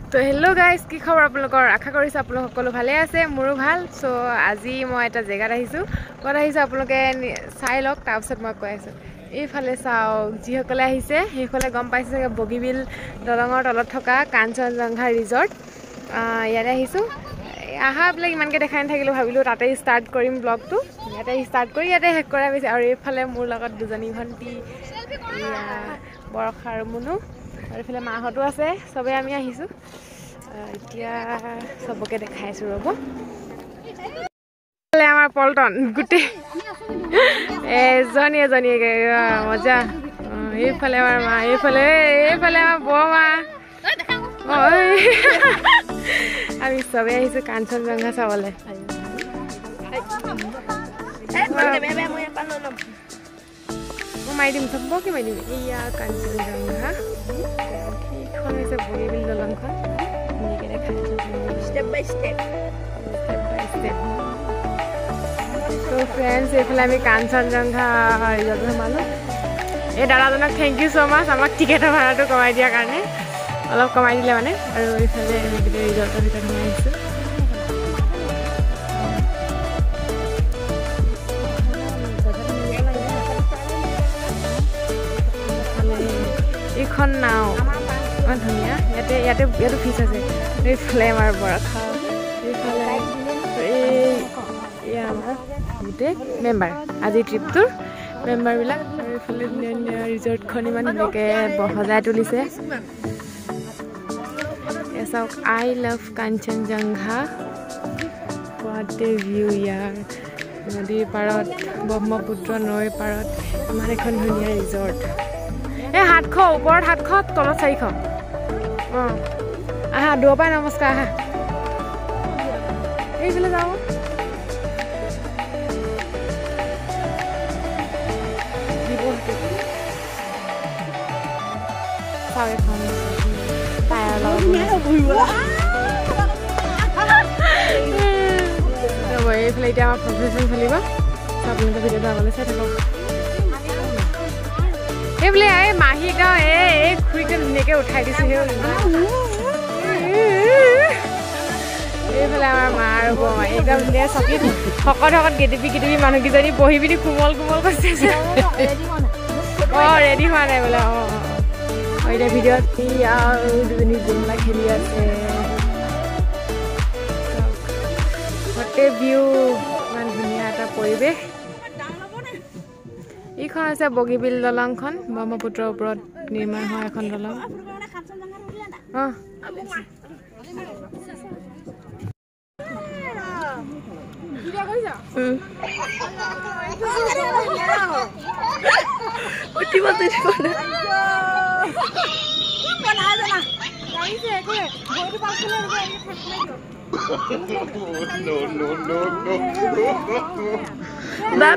তো hello' guys, কি খবৰ আপোনালোকৰ? আশা কৰিছোঁ আপোনালোক সকলো ভালে আছে, মোৰো ভাল। চ' আজি মই এটা জেগাত আহিছোঁ, ক'ত আহিছোঁ আপোনালোকে চাই লওক, তাৰপিছত মই কৈ আছোঁ। এইফালে চাওক, যিসকলে আহিছে সেইফালে গম পাইছে চাগে বগীবিল দলঙৰ তলত থকা কাঞ্চনজংঘা ৰিজৰ্ট, ইয়াতে আহিছোঁ। আহাবিলাক ইমানকৈ দেখাই নাথাকিলোঁ, ভাবিলোঁ তাতেই ষ্টাৰ্ট কৰিম ব্লগটো। ইয়াতে ষ্টাৰ্ট কৰি ইয়াতে শেষ কৰা গৈছে। আৰু এইফালে মোৰ লগত দুজনী ভণ্টি, বৰষা আৰু মুনু, আৰু এইফালে মাহঁতো আছে। চবেই আমি আহিছোঁ। এতিয়া চবকে দেখাইছোঁ, ৰ'ব। আমাৰ পল্টন গোটেই এজনী মজা। এইফালে আমাৰ মা, এইফালে আমাৰ বৰমা। আমি চবেই আহিছোঁ কাঞ্চনজংঘা চাবলৈ। মই মাৰি দিম, চবকে মাৰি দিম। এয়া কাঞ্চনজংঘা, এইখন হৈছে বগীবিল দলংখন। ধুনীয়াকৈ দেখাইছোঁ, ষ্টেপ বাই ষ্টেপ। তো ফ্ৰেণ্ডছ, এইফালে আমি কাঞ্চনজংঘা ৰিজৰ্টত সোমালোঁ। এই দাদাজনক থেংক ইউ ছ' মাছ, আমাক টিকেটৰ ভাড়াটো কমাই দিয়াৰ কাৰণে। অলপ কমাই দিলে মানে। আৰু এইফালে আমি গোটেই ৰিজৰ্টৰ ভিতৰত সোমাই আহিছোঁ। এইখন নাও ইমান ধুনীয়া। ইয়াতে ফিচ আছে। এইফালে আমাৰ বৰষা, এইফালে এয়া আমাৰ গোটেই মেম্বাৰ, আজিৰ ট্ৰিপটোৰ মেম্বাৰবিলাক। আৰু এইফালে ধুনীয়া ধুনীয়া ৰিজৰ্টখন ইমান ধুনীয়াকৈ সজাই তুলিছে। এয়া চাওক, I love Kanchenjunga. What a view ইয়াৰ। নদীৰ পাৰত, ব্ৰহ্মপুত্ৰ নৈৰ পাৰত ইমান এখন ধুনীয়া ৰিজৰ্ট। এই 700, ওপৰত 700, তলত 400। অঁ, আহা দূৰৰ পৰাই নমস্কাৰ, আহা। এইফালে যাওঁ। এইফালে এতিয়া আমাৰ প্ৰফেশ্যন চলিব। আপোনালোকে ভিডিঅ'টো আগলৈ চাই থাকক। এইফালে এই মাহী গাঁও, এই খুৰীকে ধুনীয়াকৈ উঠাই দিছোঁ। এইফালে আমাৰ মা আৰু বৰমা একদম ধুনীয়া চকীত শকত গেটিপি মানুহকেইজনী বহি পিনি কোমল কৈছে। অঁ, ৰেডি হোৱা নাই বোলে। অঁ, এতিয়া ভিডিঅ'ত আৰু দুজনী জুমলা খেলি আছে। গোটেই ভিউ, ইমান ধুনীয়া এটা পৰিৱেশ। এইখন হৈছে বগীবিল দলংখন, ব্ৰহ্মপুত্ৰৰ ওপৰত নিৰ্মাণ হোৱা এখন দলং। অঁ,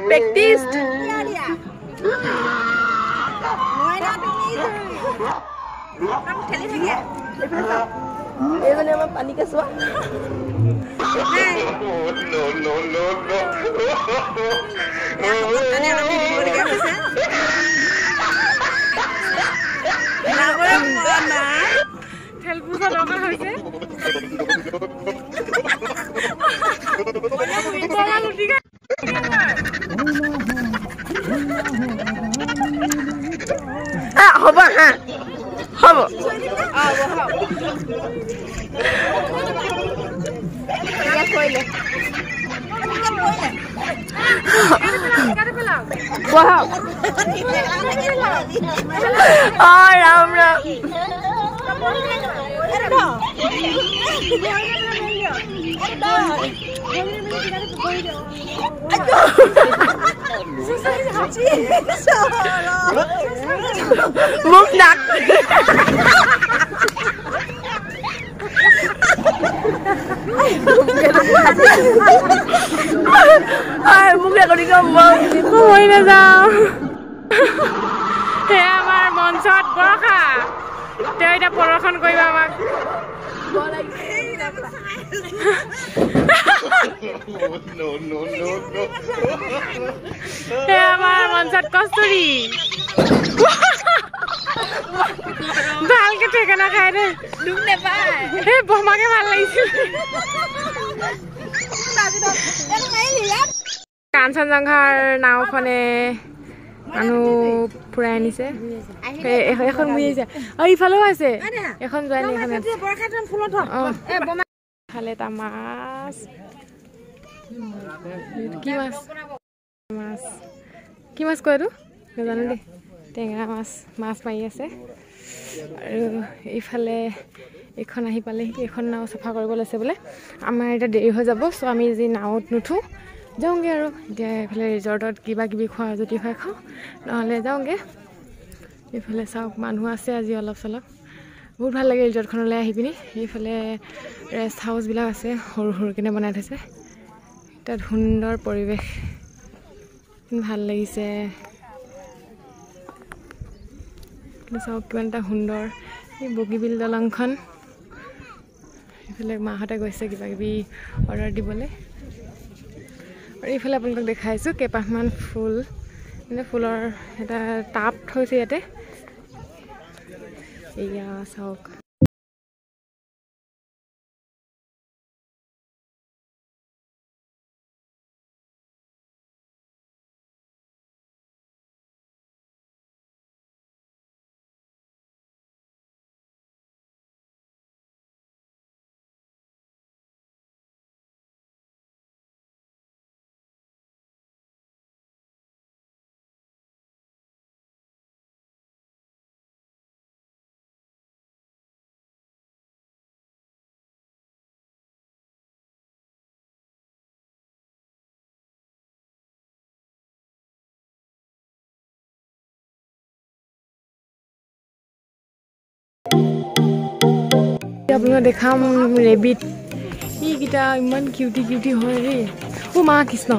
practiced. পানী কেঁচুৱা খেলপূজা দৰকাৰ হৈছে। হ'ব হা, হ'ব। ৰাম ৰাম। মুখ নাক মই নাযাওঁ। সেয়া আমাৰ মঞ্চত বৰষা, তেওঁ এতিয়া প্ৰদৰ্শন কৰিব আমাক। সেয়া আমাৰ মঞ্চত কস্তুৰী। ভালকে ঠিকানা খাই দে ডুব নেপায় এই বমাকে ভাল লাগিছিল কাঞ্চনজংঘাৰ নাওখনে মানুহ ফুৰাই আনিছে এখন মুহি আহিছে আৰু ইফালেও আছে এখন যোৱাই নি এখন খালে এটা মাছ কি মাছ মাছ কি মাছ কয় এইটো নাজানো দেই টেঙা মাছ মাছ মাৰি আছে আৰু এইফালে এইখন আহি পালেহি এইখন নাও চাফা কৰিব লৈছে বোলে আমাৰ এতিয়া দেৰি হৈ যাব চ' আমি যি নাৱত নুঠোঁ যাওঁগৈ আৰু এতিয়া এইফালে ৰিজৰ্টত কিবা কিবি খোৱা যদি হয় খাওঁ নহ'লে যাওঁগৈ এইফালে চাওক মানুহ আছে আজি অলপ চলপ বহুত ভাল লাগে ৰিজৰ্টখনলৈ আহি পিনি এইফালে ৰেষ্ট হাউচবিলাক আছে সৰু সৰুকৈ বনাই থৈছে তাত সুন্দৰ পৰিৱেশ ভাল লাগিছে চাওক কিমান এটা সুন্দৰ এই বগীবিল দলংখন এইফালে মাহঁতে গৈছে কিবা কিবি অৰ্ডাৰ দিবলৈ আৰু এইফালে আপোনালোকক দেখাইছোঁ কেইপাহমান ফুল মানে ফুলৰ এটা টাব থৈছে ইয়াতে এয়া চাওক আপোনাক দেখাম ৰেবিট এইকেইটা ইমান কিউটি কিউটি হয় ৰে অ' মা কৃষ্ণ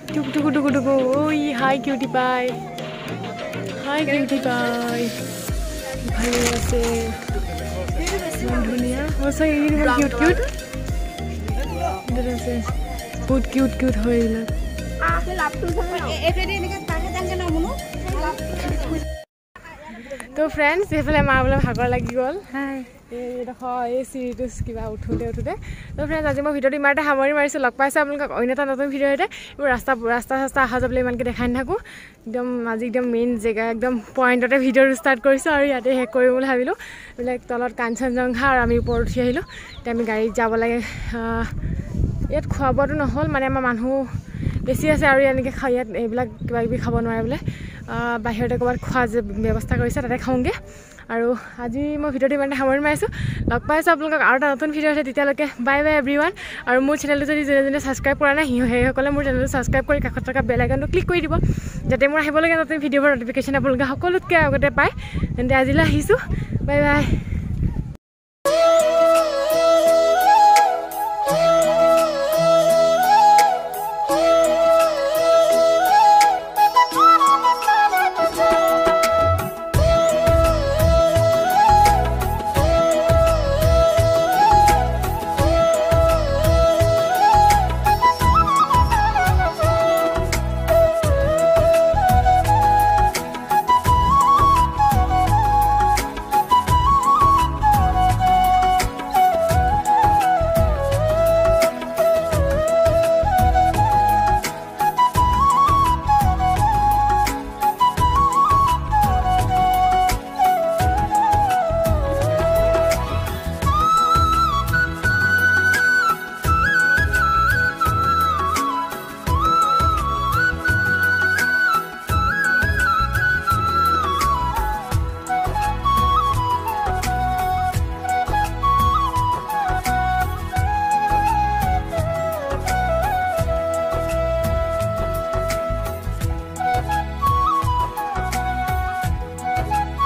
টুকু টুকু টুকু টুকু ঐ হাই কিউটি পাই ভালে আছে ইমান ধুনীয়া সঁচাকৈ ইমান কিউট কিউট আছে বহুত কিউট কিউট হয় এইবিলাক তো ফ্ৰেণ্ডছ এইফালে মা বোলে ভাগৰ লাগি গ'ল এইডোখৰ এই চিৰিটো কিবা উঠোঁতে তো ফ্ৰেণ্ডছ আজি মই ভিডিঅ'টো ইমানতে সামৰি মাৰিছোঁ লগ পাইছোঁ আপোনালোকক অন্য এটা নতুন ভিডিঅ' সৈতে এইবোৰ ৰাস্তা অহা যাবলৈ ইমানকৈ দেখাই নাথাকোঁ একদম আজি একদম মেইন জেগা একদম পইণ্টতে ভিডিঅ'টো ষ্টাৰ্ট কৰিছোঁ আৰু ইয়াতে শেষ কৰিম বুলি ভাবিলোঁ এইবিলাক তলত কাঞ্চনজংঘা আৰু আমি ওপৰত উঠি আহিলোঁ এতিয়া আমি গাড়ীত যাব লাগে ইয়াত খোৱা বোৱাটো নহ'ল মানে আমাৰ মানুহ বেছি আছে আৰু এনেকৈ ইয়াত এইবিলাক কিবা কিবি খাব নোৱাৰে বোলে বাহিৰতে ক'ৰবাত খোৱা ব্যৱস্থা কৰিছে তাতে খাওঁগৈ আৰু আজি মই ভিডিঅ'টো ইমানতে সামৰি মাৰিছোঁ লগ পাইছোঁ আপোনালোকক আৰু এটা নতুন ভিডিঅ' আছে তেতিয়ালৈকে বাই বাই এভৰিৱান আৰু মোৰ চেনেলটো যদি যোনে ছাবস্ক্ৰাইব কৰা নাই সেইসকলে মোৰ চেনেলটো ছাবস্ক্ৰাইব কৰি কাষত থকা বেল আইকনটো ক্লিক কৰি দিব যাতে মোৰ আহিবলগীয়া নতুন ভিডিঅ'বোৰ ন'টিফিকেশ্যন আপোনালোকে সকলোতকৈ আগতে পায় তেন্তে আজিলৈ আহিছোঁ বাই বাই